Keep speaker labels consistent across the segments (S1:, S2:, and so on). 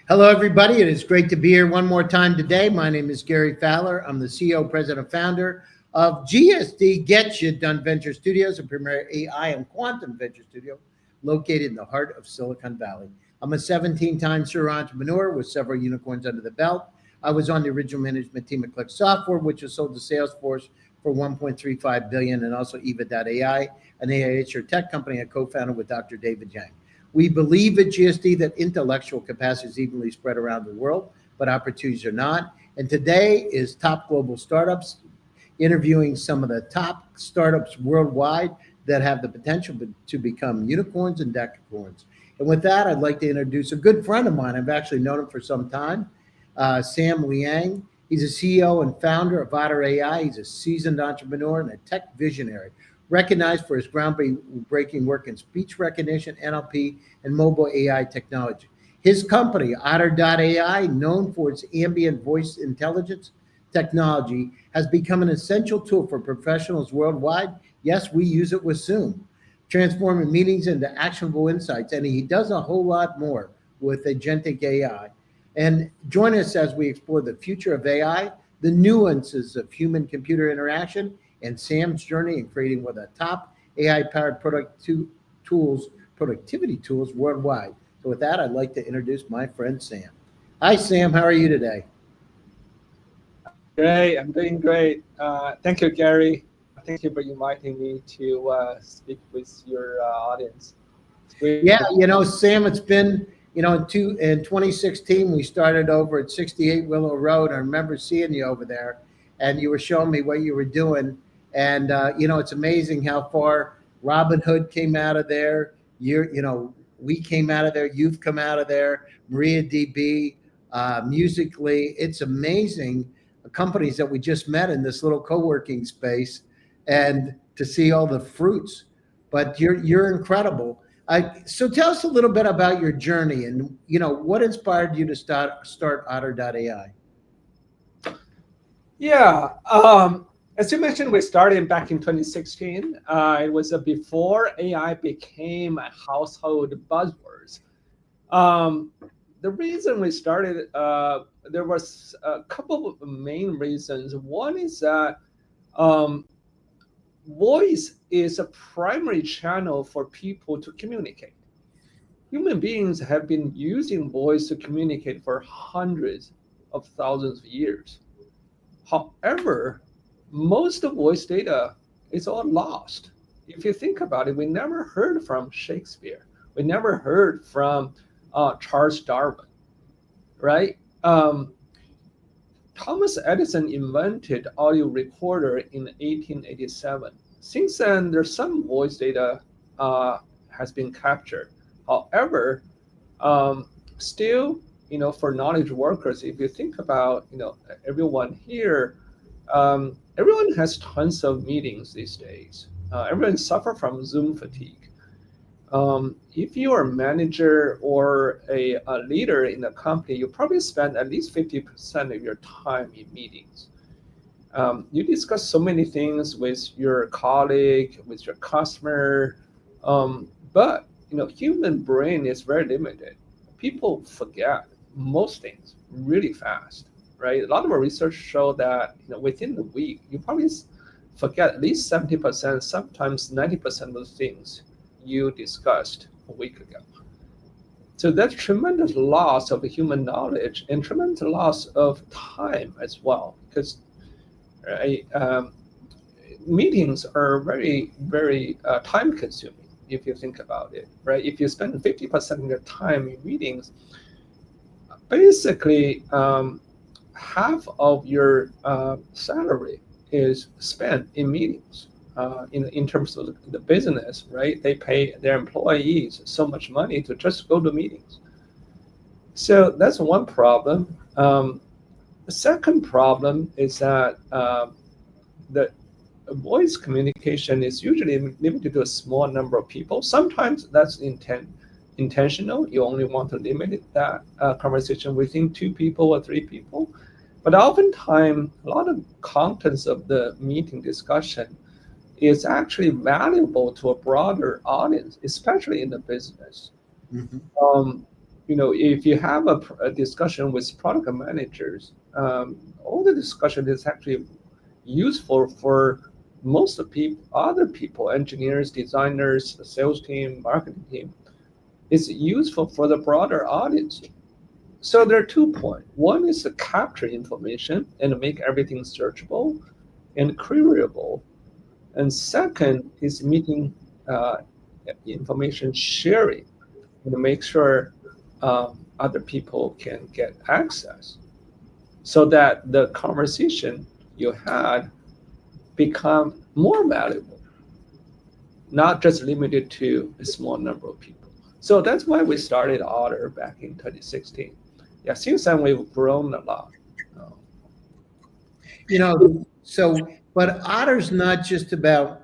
S1: Hello, everybody. It is great to be here one more time today. My name is Gary Fowler. I'm the CEO, president, founder of GSD, Get You Done Venture Studios, a premier AI and quantum venture studio located in the heart of Silicon Valley. I'm a 17-time serial entrepreneur with several unicorns under the belt. I was on the original management team at Click Software, which was sold to Salesforce for $1.35 billion, and also Eva.ai, an AI tech company I co-founded with Dr. David Liang. We believe at GSD that intellectual capacity is evenly spread around the world, but opportunities are not. And today is Top Global Startups, interviewing some of the top startups worldwide that have the potential to become unicorns and decacorns. And with that, I'd like to introduce a good friend of mine. I've actually known him for some time, Sam Liang. He's a CEO and founder of Otter AI. He's a seasoned entrepreneur and a tech visionary, recognized for his groundbreaking work in speech recognition, NLP, and mobile AI technology. His company, Otter.ai, known for its ambient voice intelligence technology, has become an essential tool for professionals worldwide. Yes, we use it with Zoom, transforming meetings into actionable insights. And he does a whole lot more with agentic AI. And join us as we explore the future of AI, the nuances of human-computer interaction, and Sam's journey in creating one of the top AI-powered productivity tools worldwide. So with that, I'd like to introduce my friend Sam. Hi, Sam. How are you today?
S2: Great. I'm doing great. Thank you, Gary. Thank you for inviting me to speak with your audience.
S1: Yeah, Sam, it's been, in 2016, we started over at 68 Willow Road. I remember seeing you over there, and you were showing me what you were doing. And, it's amazing how far Robin Hood came out of there. We came out of there. You've come out of there. MariaDB, Musically. It's amazing companies that we just met in this little co-working space, and to see all the fruits. But you're incredible. So tell us a little bit about your journey and, what inspired you to start Otter.ai?
S2: Yeah. As you mentioned, we started back in 2016. It was before AI became a household buzzword. The reason we started, there was a couple of main reasons. One is that voice is a primary channel for people to communicate. Human beings have been using voice to communicate for hundreds of thousands of years. However, most of voice data is all lost. If you think about it, we never heard from Shakespeare. We never heard from Charles Darwin, right? Thomas Edison invented audio recorder in 1887. Since then, there's some voice data has been captured. However, still, for knowledge workers, if you think about, everyone here, everyone has tons of meetings these days. Everyone suffers from Zoom fatigue. If you are a manager or a leader in a company, you probably spend at least 50% of your time in meetings. You discuss so many things with your colleague, with your customer, but human brain is very limited. People forget most things really fast, right? A lot of our research show that within the week, you probably forget at least 70%, sometimes 90% of the things you discussed a week ago. So that's tremendous loss of human knowledge and tremendous loss of time as well, because meetings are very, very time consuming if you think about it, right? If you spend 50% of your time in meetings, basically half of your salary is spent in meetings. In terms of the business, right? They pay their employees so much money to just go to meetings. So that's one problem. The second problem is that the voice communication is usually limited to a small number of people. Sometimes that's intentional. You only want to limit that conversation within 2 people or 3 people. But oftentimes, a lot of contents of the meeting discussion is actually valuable to a broader audience, especially in the business.
S1: Mm-hmm.
S2: if you have a discussion with product managers, all the discussion is actually useful for most of other people, engineers, designers, the sales team, marketing team. It's useful for the broader audience. So there are 2 points. One is to capture information and make everything searchable and queryable. And second is meeting information sharing and make sure other people can get access so that the conversation you had become more valuable, not just limited to a small number of people. So that's why we started Otter back in 2016. Yeah, since then we've grown a lot.
S1: But Otter's not just about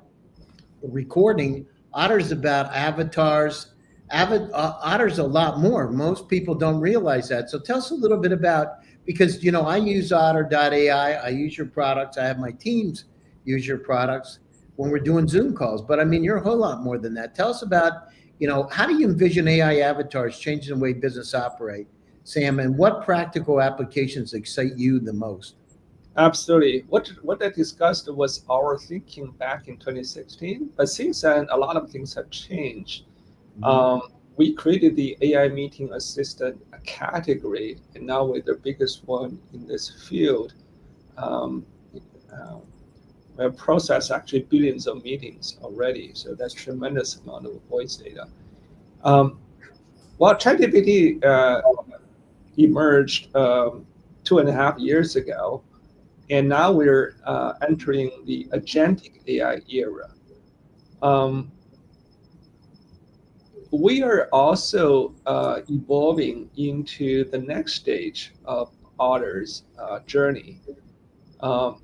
S1: recording. Otter's about avatars. Otter's a lot more. Most people don't realize that. So tell us a little bit about, because I use Otter.ai. I use your products. I have my teams use your products when we're doing Zoom calls. But I mean, you're a whole lot more than that. Tell us about, how do you envision AI avatars changing the way business operate, Sam, and what practical applications excite you the most?
S2: Absolutely. What I discussed was our thinking back in 2016, but since then, a lot of things have changed. We created the AI meeting assistant category, and now we're the biggest one in this field. We have processed actually billions of meetings already, so that's tremendous amount of voice data. Well, ChatGPT emerged 2.5 years ago, and now we're entering the agentic AI era. We are also evolving into the next stage of Otter's journey.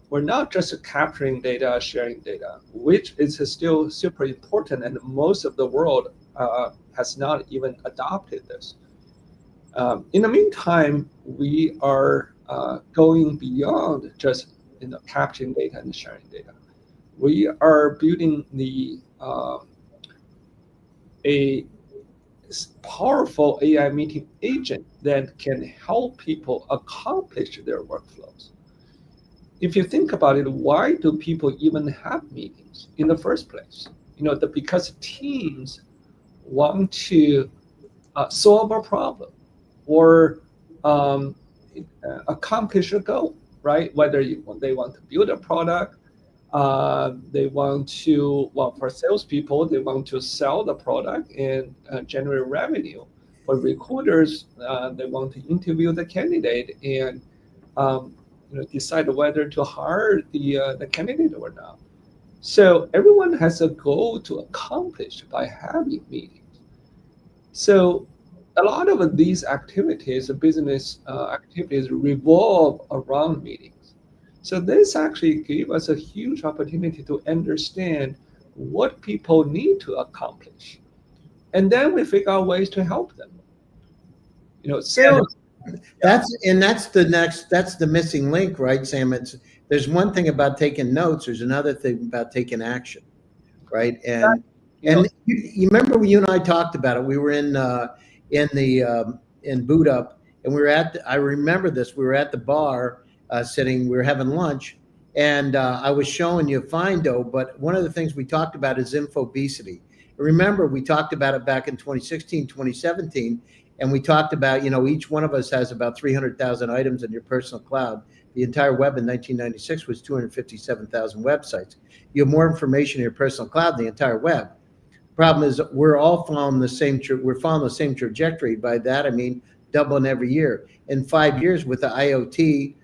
S2: We're not just capturing data, sharing data, which is still super important, and most of the world has not even adopted this. In the meantime, we are going beyond just capturing data and sharing data. We are building a powerful AI meeting agent that can help people accomplish their workflows. If you think about it, why do people even have meetings in the first place? Because teams want to solve a problem or accomplish a goal, right? Whether they want to build a product, they want to, for salespeople, they want to sell the product and generate revenue. For recruiters, they want to interview the candidate and decide whether to hire the candidate or not. So everyone has a goal to accomplish by having meetings. So a lot of these activities, business activities, revolve around meetings. So this actually gave us a huge opportunity to understand what people need to accomplish. And then we figure out ways to help them. Sales.
S1: That's the missing link, right, Sam? There's one thing about taking notes. There's another thing about taking action, right? And you remember when you and I talked about it? We were in Boot Up, and we were I remember this. We were at the bar sitting. We were having lunch, and I was showing you Findo. But one of the things we talked about is infobesity. Remember, we talked about it back in 2016, 2017. And we talked about, each one of us has about 300,000 items in your personal cloud. The entire web in 1996 was 257,000 websites. You have more information in your personal cloud than the entire web. Problem is, we're all following the same. We're following the same trajectory. By that, I mean doubling every year. In 5 years, with the IoT,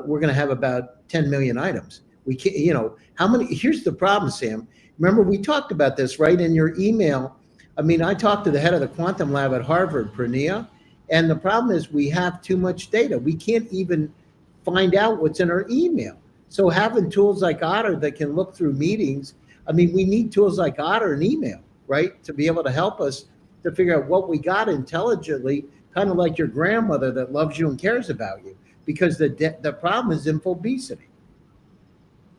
S1: we're going to have about 10 million items. We can't, how many? Here's the problem, Sam. Remember, we talked about this, right? In your email. I mean, I talked to the head of the quantum lab at Harvard, Pranea, and the problem is we have too much data. We can't even find out what's in our email. So having tools like Otter that can look through meetings, I mean, we need tools like Otter and email, right, to be able to help us to figure out what we got intelligently, kind of like your grandmother that loves you and cares about you, because the problem is infobesity.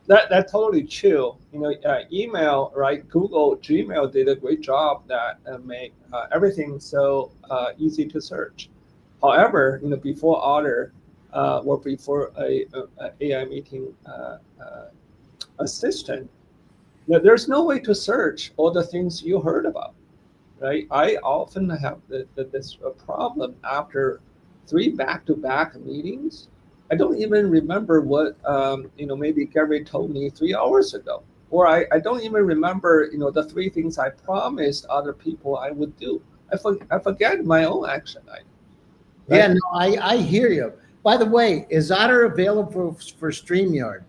S2: That's totally true. Email, right? Google Gmail did a great job that make everything so easy to search. However, before Otter or before a AI meeting assistant, there's no way to search all the things you heard about, right? I often have this problem after 3 back-to-back meetings. I don't even remember what maybe Gary told me 3 hours ago, or I don't even remember the 3 things I promised other people I would do. I forget my own action item,
S1: Yeah,
S2: right?
S1: no, I hear you. By the way, is Otter available for StreamYard?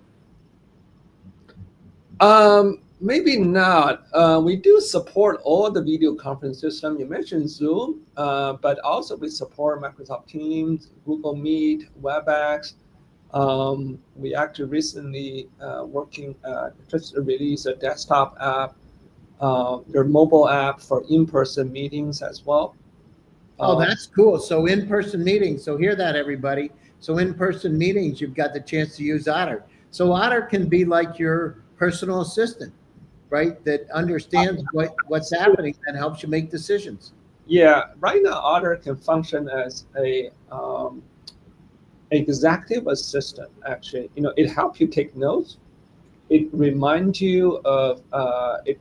S2: Maybe not. We do support all the video conference system. You mentioned Zoom, but also we support Microsoft Teams, Google Meet, WebEx. We actually recently working just released a desktop app, their mobile app for in-person meetings as well.
S1: Oh,
S2: Um,
S1: that's cool. So in-person meetings. So hear that, everybody. So in-person meetings, you've got the chance to use Otter. So Otter can be like your personal assistant, right? That understands what's happening and helps you make decisions.
S2: yeah, right now Otter can function as a executive assistant. Actually, it helps you take notes. It reminds you of it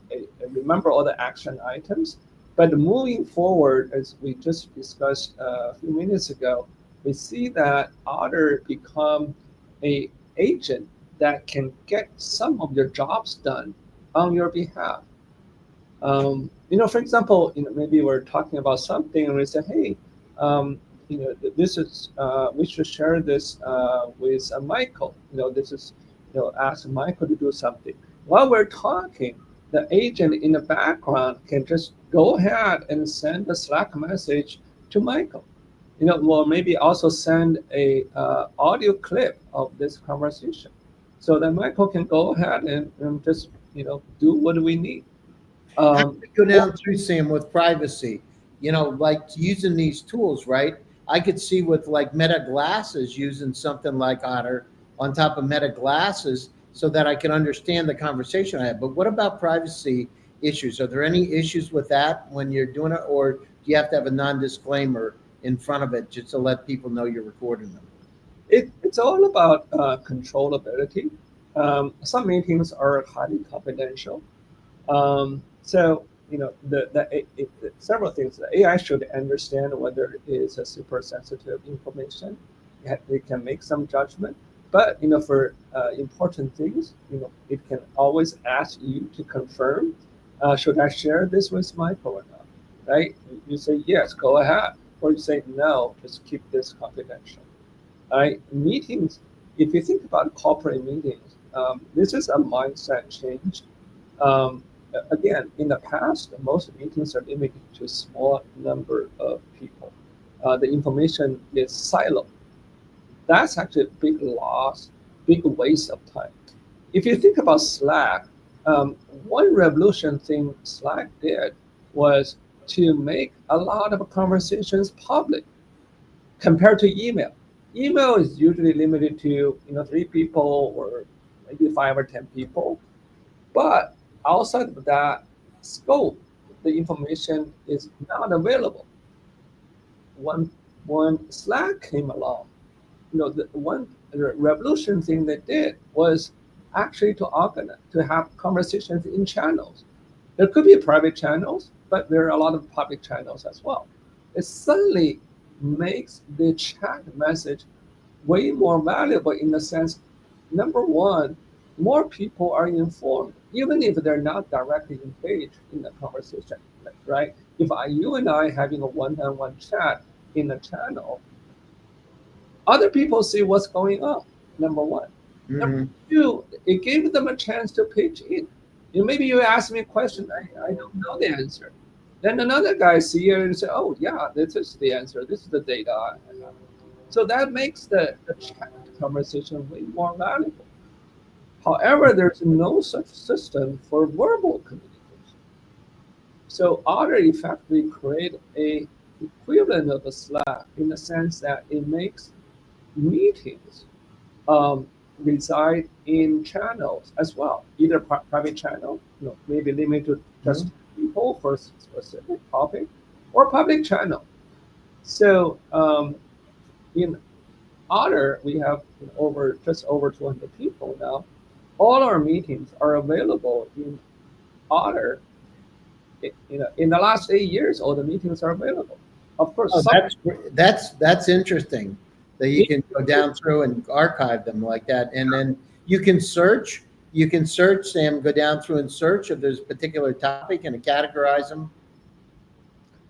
S2: remember all the action items. But moving forward, as we just discussed a few minutes ago, we see that Otter become a agent that can get some of your jobs done on your behalf. For example, maybe we're talking about something and we say, hey, this is we should share this with Michael. This is ask Michael to do something. While we're talking, the agent in the background can just go ahead and send a Slack message to Michael. Or maybe also send a audio clip of this conversation, so that Michael can go ahead and just do what we need.
S1: How do
S2: Um,
S1: we go
S2: or-
S1: down through, Sam, with privacy? Like using these tools, right? I could see with like Meta glasses using something like Otter on top of Meta glasses so that I can understand the conversation I have. But what about privacy issues? Are there any issues with that when you're doing it, or do you have to have a non-disclaimer in front of it just to let people know you're recording them?
S2: it's all about controllability. Some meetings are highly confidential. So several things. The AI should understand whether it is a super sensitive information. It can make some judgment, but for important things, it can always ask you to confirm. Should I share this with Michael or not? Right? You say yes, go ahead, or you say no, just keep this confidential. Right? Meetings. If you think about corporate meetings, this is a mindset change. um, Again, in the past, most meetings are limited to a small number of people. The information is siloed. That's actually a big loss, big waste of time. If you think about Slack, one revolution thing Slack did was to make a lot of conversations public compared to email. Email is usually limited to 3 people or maybe 5 or 10 people, but outside of that scope, the information is not available. When Slack came along, the one revolution thing they did was actually to organize, to have conversations in channels. There could be private channels, but there are a lot of public channels as well. It suddenly makes the chat message way more valuable in the sense, number one, more people are informed, even if they're not directly engaged in the conversation, right? If you and I having a one-on-one chat in a channel, other people see what's going on, number one. Number
S1: Hmm.
S2: two, it gave them a chance to pitch in. Maybe you ask me a question, I don't know the answer. Then another guy see it and say, oh, yeah, this is the answer. This is the data I have. So that makes the chat conversation way more valuable. However, there's no such system for verbal communication. So Otter effectively create a equivalent of a Slack in the sense that it makes meetings um, reside in channels as well, either private channel, maybe limited to just people for a specific topic, or public channel. So in Otter, we have just over 200 people now. All our meetings are available in Otter. In the last 8 years, all the meetings are available. Of course,
S1: Oh, that's interesting that you can go down through and archive them like that, and then you can search. You can search, Sam. Go down through and search if there's a particular topic and categorize them.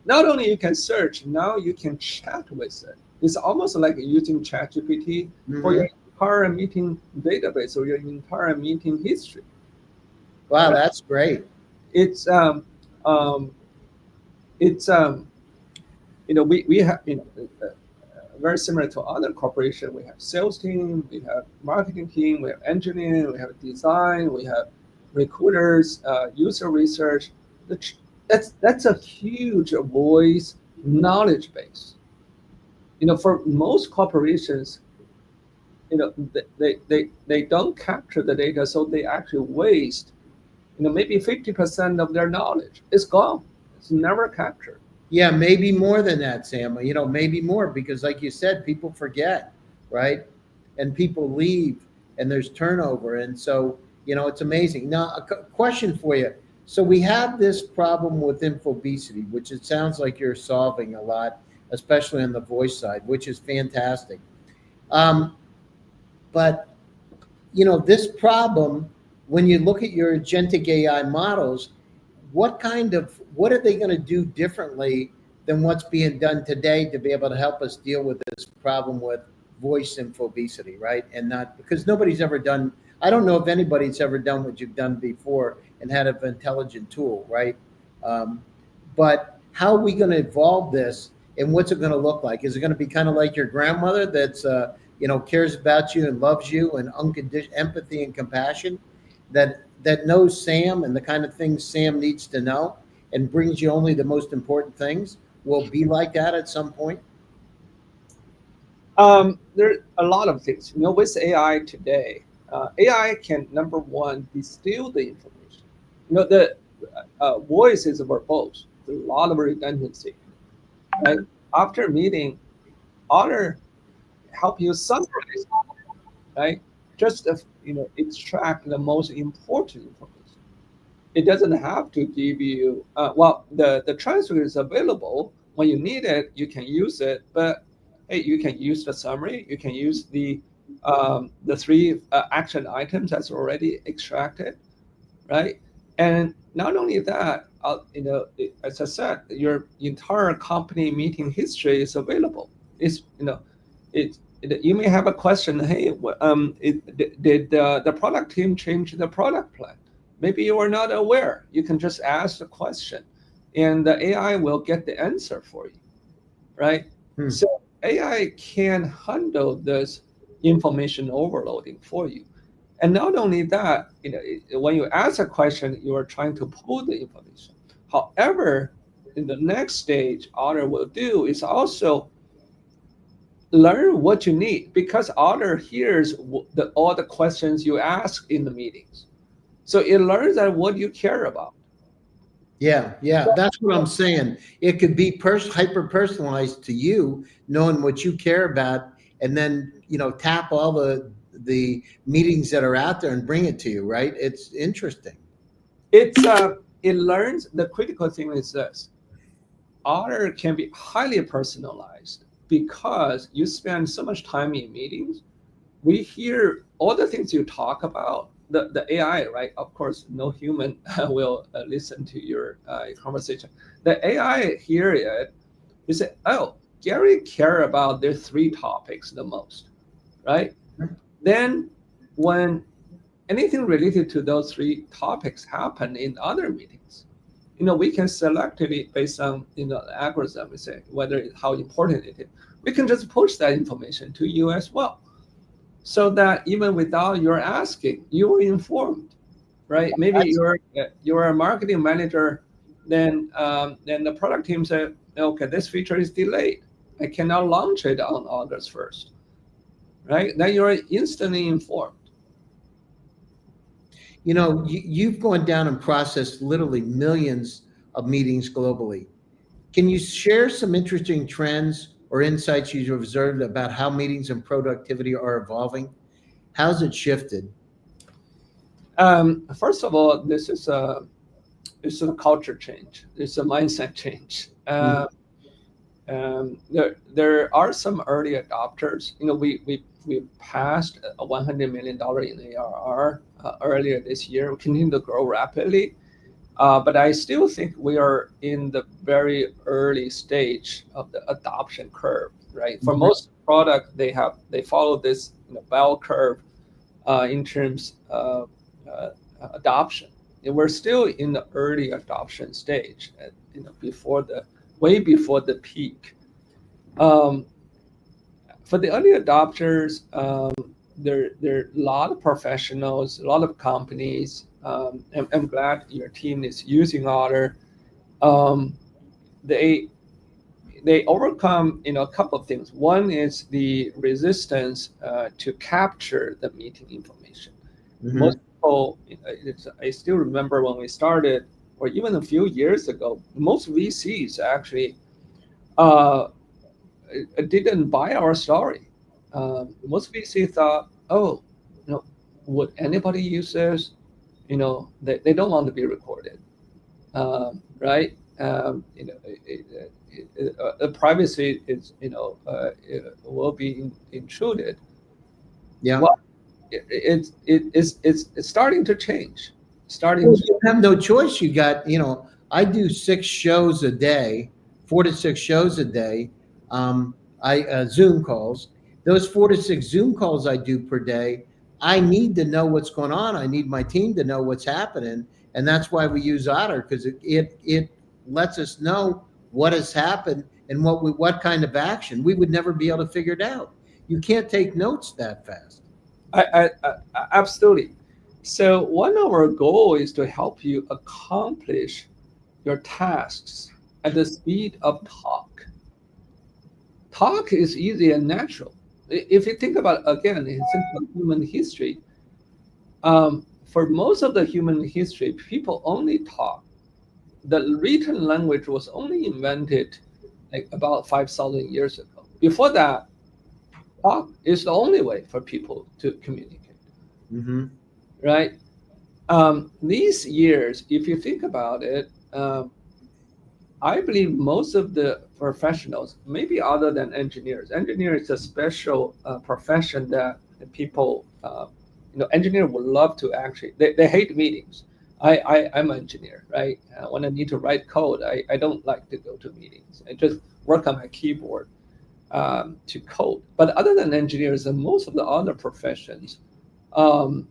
S2: not only you can search, now you can chat with it. It's almost like using ChatGPT for your entire meeting database or your entire meeting history.
S1: Wow, that's great.
S2: It's it's we have very similar to other corporations. We have sales team, we have marketing team, we have engineering, we have design, we have recruiters, user research. That's a huge voice knowledge base. For most corporations, they don't capture the data, so they actually waste maybe 50% of their knowledge. It's gone. It's never captured.
S1: Yeah, maybe more than that, Sam. Maybe more because, like you said, people forget, right? And people leave, and there's turnover, and so it's amazing. Now, a question for you. So we have this problem with infobesity, which it sounds like you're solving a lot, especially on the voice side, which is fantastic. But this problem, when you look at your agentic AI models, what are they going to do differently than what's being done today to be able to help us deal with this problem with voice infobesity, right? And not because nobody's ever done. I don't know if anybody's ever done what you've done before and had an intelligent tool, right? But how are we going to evolve this, and what's it going to look like? Is it going to be kind of like your grandmother that's cares about you and loves you and unconditional empathy and compassion, that knows Sam and the kind of things Sam needs to know and brings you only the most important things? Will be like that at some point?
S2: There are a lot of things. With AI today, AI can, number one, distill the information. The voice is verbose. There's a lot of redundancy. Right? After a meeting, Otter help you summarize, right? Just extract the most important information. It doesn't have to give you the transcript is available when you need it. You can use it, but hey, you can use the summary. You can use the three action items that's already extracted, right? And not only that, as I said, your entire company meeting history is available. You may have a question. Hey, did the product team change the product plan? Maybe you are not aware. You can just ask the question, and the AI will get the answer for you, right? So AI can handle this information overloading for you. And not only that, when you ask a question, you are trying to pull the information. However, in the next stage, Otter will do is also learn what you need, because Otter hears all the questions you ask in the meetings. So it learns that what you care about.
S1: Yeah, that's what I'm saying. It could be hyper personalized to you, knowing what you care about, and then tap all the meetings that are out there and bring it to you. Right? It's interesting.
S2: It learns. The critical thing is this: Otter can be highly personalized because you spend so much time in meetings. We hear all the things you talk about. The AI, right? Of course, no human will listen to your conversation. The AI hear it. You say, "Oh, Gary care about their three topics the most," right? Then, when anything related to those three topics happen in other meetings, we can selectively based on the algorithm, we say whether how important it is. We can just push that information to you as well, so that even without your asking, you are informed, right? Maybe you're a marketing manager, then the product team said, okay, this feature is delayed. I cannot launch it on August 1st, right? Then you're instantly informed.
S1: You've gone down and processed literally millions of meetings globally. Can you share some interesting trends or insights you've observed about how meetings and productivity are evolving? How's it shifted?
S2: First of all, it's a culture change. It's a mindset change.
S1: Mhm.
S2: There are some early adopters. We passed a $100 million in ARR earlier this year. We continue to grow rapidly, but I still think we are in the very early stage of the adoption curve. Right, for
S1: Mhm.
S2: most product, they follow this bell curve in terms of adoption. And we're still in the early adoption stage, before the way before the peak. Um, for the early adopters, there are a lot of professionals, a lot of companies. I'm glad your team is using Otter. Um, they they overcome a couple of things. One is the resistance to capture the meeting information. Most
S1: Mhm.
S2: people, I still remember when we started, or even a few years ago, most VCs actually uh, didn't buy our story. Most VC thought, oh, would anybody use this? They don't want to be recorded, right? Privacy is, it will be intruded.
S1: Yeah.
S2: Well, it's starting to change. Starting
S1: Well,
S2: to,
S1: you have no choice. I do 6 shows a day, 4 to 6 shows a day. I Zoom calls. Those 4 to 6 Zoom calls I do per day, I need to know what's going on. I need my team to know what's happening, and that's why we use Otter, because it lets us know what has happened and what kind of action. We would never be able to figure it out. You can't take notes that fast.
S2: absolutely. So one of our goal is to help you accomplish your tasks at the speed of talk. Talk is easy and natural. If you think about, again, in simple human history, for most of the human history, people only talk. The written language was only invented like about 5,000 years ago. Before that, talk is the only way for people to communicate,
S1: Hmm.
S2: right? These years, if you think about it, I believe most of the professionals, maybe other than engineers, engineer is a special profession that people, engineer would love to actually, they hate meetings. I'm an engineer, right? When I need to write code, I don't like to go to meetings. I just work on my keyboard to code. But other than engineers and most of the other professions, um,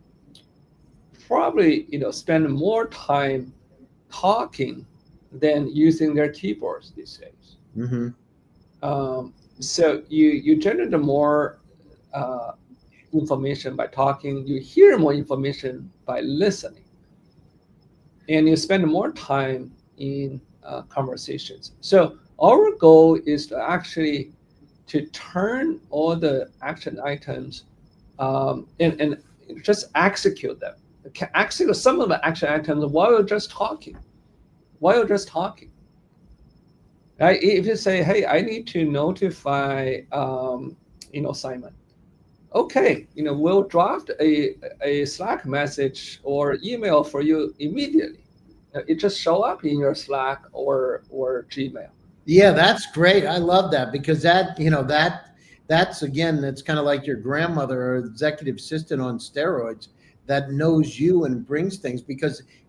S2: probably spend more time talking than using their keyboards these days.
S1: Hmm.
S2: So you generate more uh, information by talking. You hear more information by listening, and you spend more time in conversations. So our goal is to actually to turn all the action items and just execute them. Execute some of the action items while you're just talking. While you're just talking. Right? If you say, "Hey, I need to notify, Simon." Okay, we'll draft a Slack message or email for you immediately. It just show up in your Slack or Gmail.
S1: Yeah, that's great. I love that because that's again, that's kind of like your grandmother or executive assistant on steroids that knows you and brings things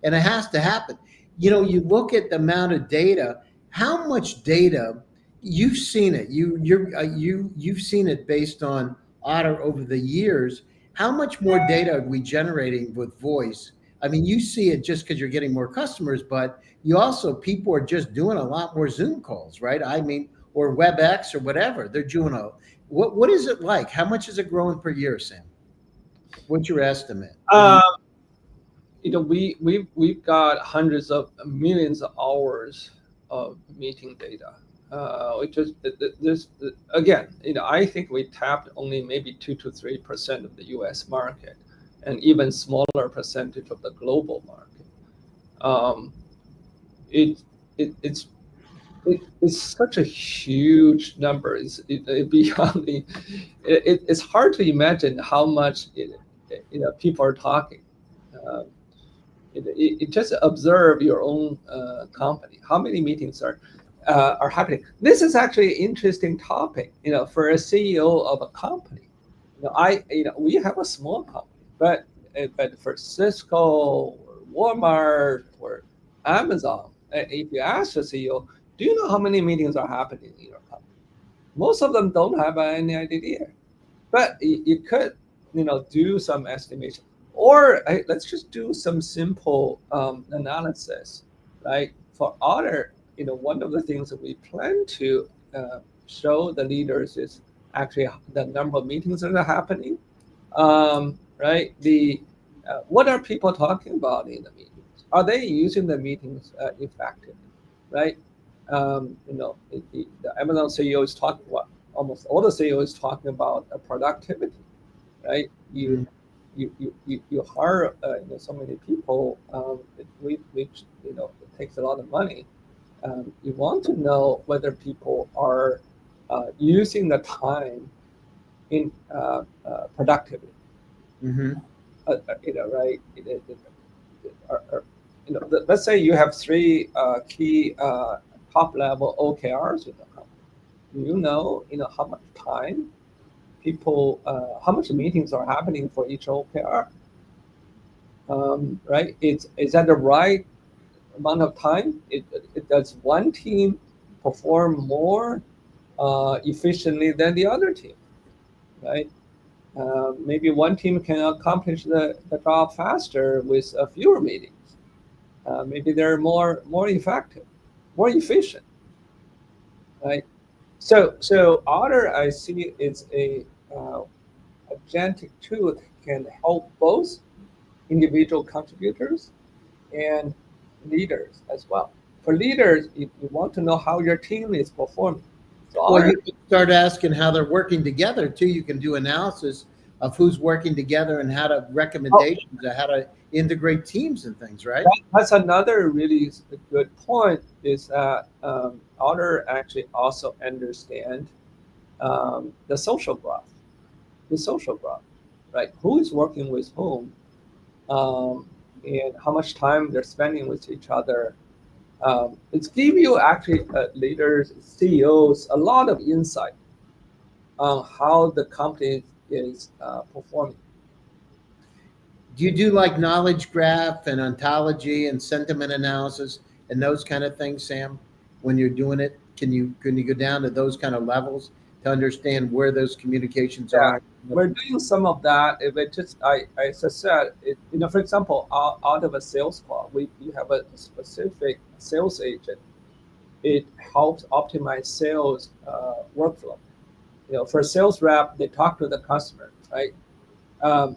S1: and it has to happen. You look at the amount of data, how much data you've seen it. You've seen it based on Otter over the years. How much more data are we generating with voice? I mean, you see it just because you're getting more customers, but you also people are just doing a lot more Zoom calls, right? I mean, or WebEx or whatever. They're doing what is it like? How much is it growing per year, Sam? What's your estimate? What do
S2: Um,
S1: you
S2: we've got hundreds of millions of hours of meeting data. Which is this again. I think we tapped only maybe 2 to 3% of the U.S. market. and even smaller percentage of the global market. Um, it, it's such a huge number. It beyond it's hard to imagine how much people are talking. Um, just observe your own company. How many meetings are happening? This is actually an interesting topic. For a CEO of a company, we have a small company, but for Cisco or Walmart or Amazon, if you ask the CEO, do you know how many meetings are happening in your company? Most of them don't have any idea. But you could, do some estimation, or let's just do some simple analysis, right? For other, one of the things that we plan to show the leaders is actually the number of meetings that are happening, right? What are people talking about in the meetings? Are they using the meetings effectively, right? The Amazon CEO is talking what almost all the CEOs talking about productivity, right?
S1: Mhm.
S2: You hire so many people, which it takes a lot of money. You want to know whether people are using the time in productivity.
S1: Mhm.
S2: Right? Let's say you have three key top level OKRs in the company. How much time people, how much meetings are happening for each OKR, right? Is that the right amount of time? It does one team perform more efficiently than the other team, right? Maybe one team can accomplish the job faster with fewer meetings. Maybe they're more effective, more efficient, right? So Otter, I see, is a agentic tool that can help both individual contributors and leaders as well. For leaders, you want to know how your team is performing. So
S1: Well,
S2: Otter,
S1: you can start asking how they're working together too. You can do analysis of who's working together and how to
S2: oh,
S1: recommendations of how to integrate teams and things, right?
S2: that's another really good point. Is that Otter actually also understand the social graph, right? Who is working with whom, and how much time they're spending with each other. It's give you actually leaders, CEOs, a lot of insight on how the company is performing.
S1: Do you do like knowledge graph and ontology and sentiment analysis and those kind of things, Sam? When you're doing it, can you go down to those kind of levels to understand where those communications
S2: Yeah,
S1: are?
S2: we're doing some of that. If it just, as I said, for example, out of a sales call, we have a specific sales agent. It helps optimize sales workflow. For a sales rep, they talk to the customer, right? Um,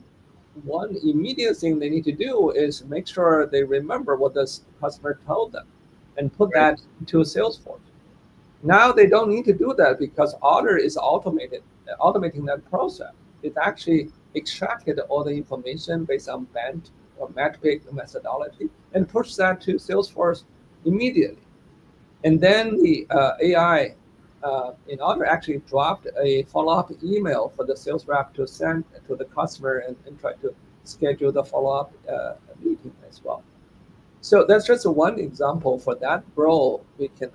S2: One immediate thing they need to do is make sure they remember what the customer told them and put
S1: Right.
S2: that into Salesforce. Now they don't need to do that because Otter is automating that process. It actually extracted all the information based on band or metric methodology and pushed that to Salesforce immediately. And then the AI in Otter actually dropped a follow-up email for the sales rep to send to the customer and try to schedule the follow-up meeting as well. So that's just one example. For that role, we can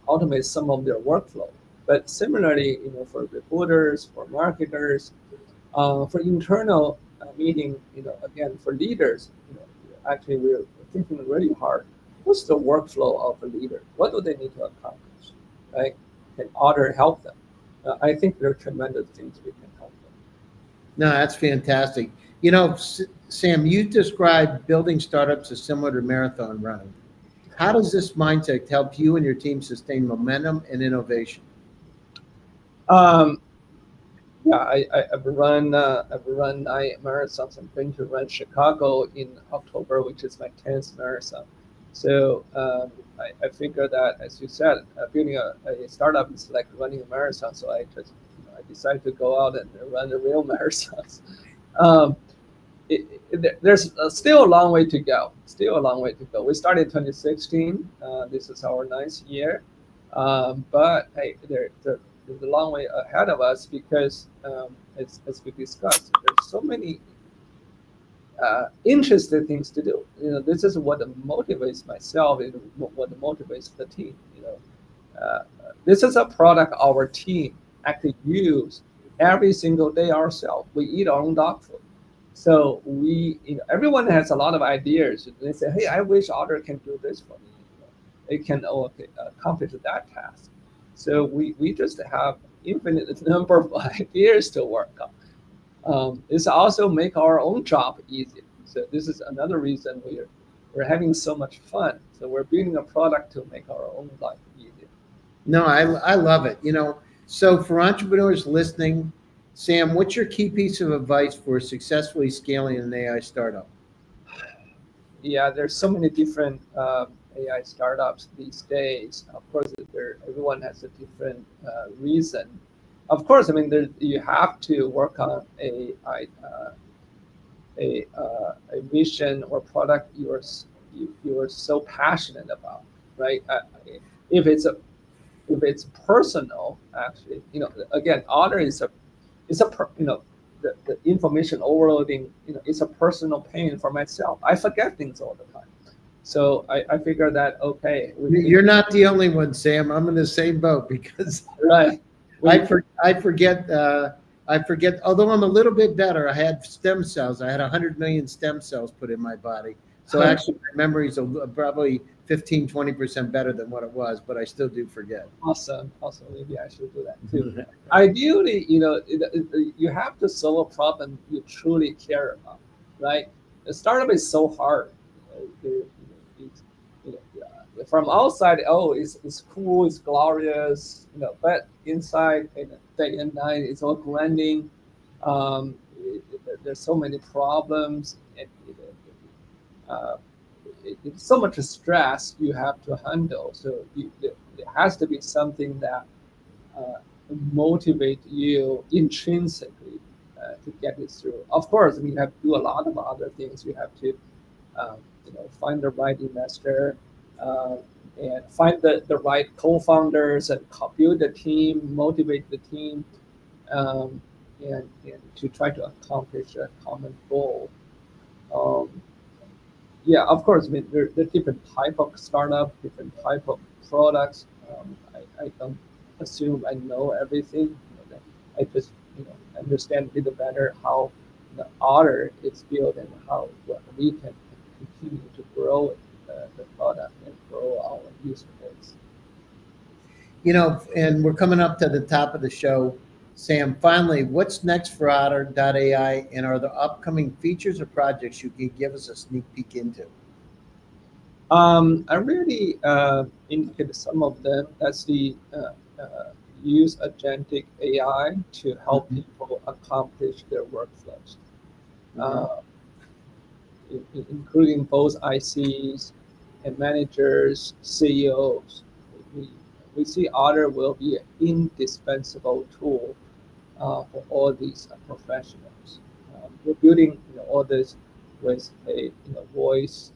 S2: automate some of their workflow. But similarly, for recruiters, for marketers, for internal meeting, again, for leaders, actually we're thinking really hard. What's the workflow of a leader? What do they need to accomplish, right? Can Otter help them? I think there are tremendous things we can help them.
S1: No, that's fantastic. Sam, you described building startups as similar to marathon running. How does this mindset help you and your team sustain momentum and innovation?
S2: Um, yeah, I've run 9 marathons. I'm going to run Chicago in October, which is my 10th marathon. So I figure that, as you said, building a startup is like running a marathon. So I decided to go out and run the real marathons. Um, there's still a long way to go. Still a long way to go. We started 2016. This is our ninth year, but hey, there's a long way ahead of us because, as we discussed, there's so many interesting things to do. This is what motivates myself and what motivates the team. This is a product our team actually use every single day ourselves. We eat our own dog food. So everyone has a lot of ideas. They say, "Hey, I wish Otter can do this for me. It can accomplish that task." So we just have infinite number of ideas to work on. It's also make our own job easier. So this is another reason we're having so much fun. So we're building a product to make our own life easier.
S1: No, I love it. So for entrepreneurs listening, Sam, what's your key piece of advice for successfully scaling an AI startup?
S2: Yeah, there's so many different AI startups these days. Of course, everyone has a different reason. Of course, I mean, you have to work on a vision or product you're so passionate about, right? If it's personal, actually, again, Otter is the information overloading, it's a personal pain for myself. I forget things all the time. So I figure that, okay.
S1: You're not the only one, Sam. I'm in the same boat because
S2: right.
S1: I forget. I forget. Although I'm a little bit better. I had stem cells. I had 100 million stem cells put in my body. So actually, my memory is probably 15-20% better than what it was, but I still do forget.
S2: Awesome. Maybe I should do that too. Ideally, you have to solve a problem you truly care about, right? The startup is so hard. From outside, oh, it's cool, it's glorious, but inside, day and night, it's all grinding. There's so many problems. It's so much stress you have to handle. So there has to be something that motivate you intrinsically to get it through. Of course, you have to do a lot of other things. You have to find the right investor and find the right co-founders and build the team, motivate the team, and to try to accomplish a common goal. Yeah, of course. I mean, there are different type of startup, different type of products. I don't assume I know everything. I just understand a little better how the Otter is built and how we can continue to grow the product and grow our user base.
S1: And we're coming up to the top of the show. Sam, finally, what's next for Otter.ai, and are there upcoming features or projects you can give us a sneak peek into?
S2: I really indicated some of them. That's the use agentic AI to help people accomplish their workflows, including both ICs and managers, CEOs. We see Otter will be an indispensable tool for all these professionals. We're building all this with a voice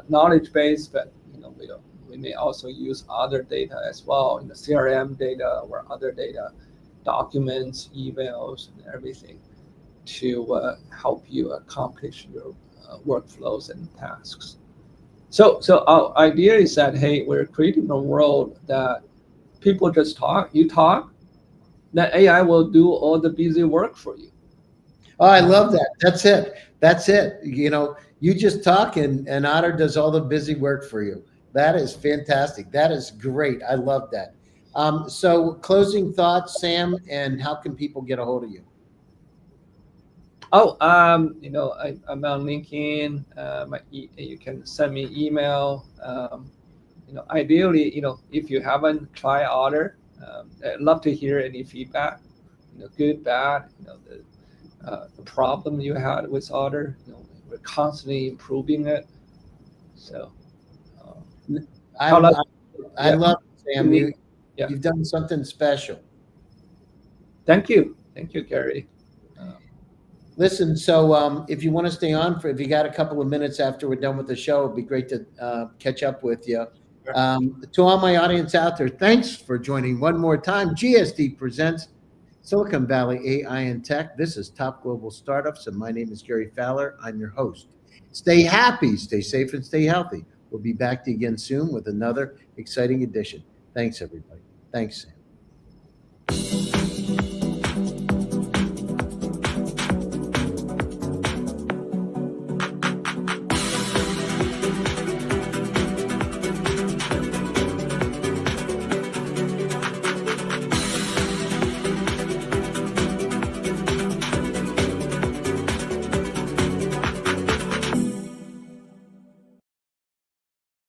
S2: knowledge base, but we may also use other data as well, CRM data or other data, documents, emails, and everything to help you accomplish your workflows and tasks. So our idea is that, hey, we're creating a world that people just talk, you talk, that AI will do all the busy work for you.
S1: Oh, I love that. That's it. You just talk and Otter does all the busy work for you. That is fantastic. That is great. I love that. So closing thoughts, Sam, and how can people get a hold of you?
S2: Oh, I'm on LinkedIn. You can send me email. Ideally, if you haven't tried Otter, I'd love to hear any feedback. Good, bad. The problem you had with Otter. We're constantly improving it. So,
S1: I love it, Sam. You've done something special.
S2: Thank you, Gary.
S1: Listen, so if you want to stay on if you got a couple of minutes after we're done with the show, it'd be great to catch up with you. To all my audience out there, thanks for joining one more time. GSD presents Silicon Valley AI and Tech. This is Top Global Startups, and my name is Gary Fowler. I'm your host. Stay happy, stay safe, and stay healthy. We'll be back to you again soon with another exciting edition. Thanks, everybody. Thanks, Sam.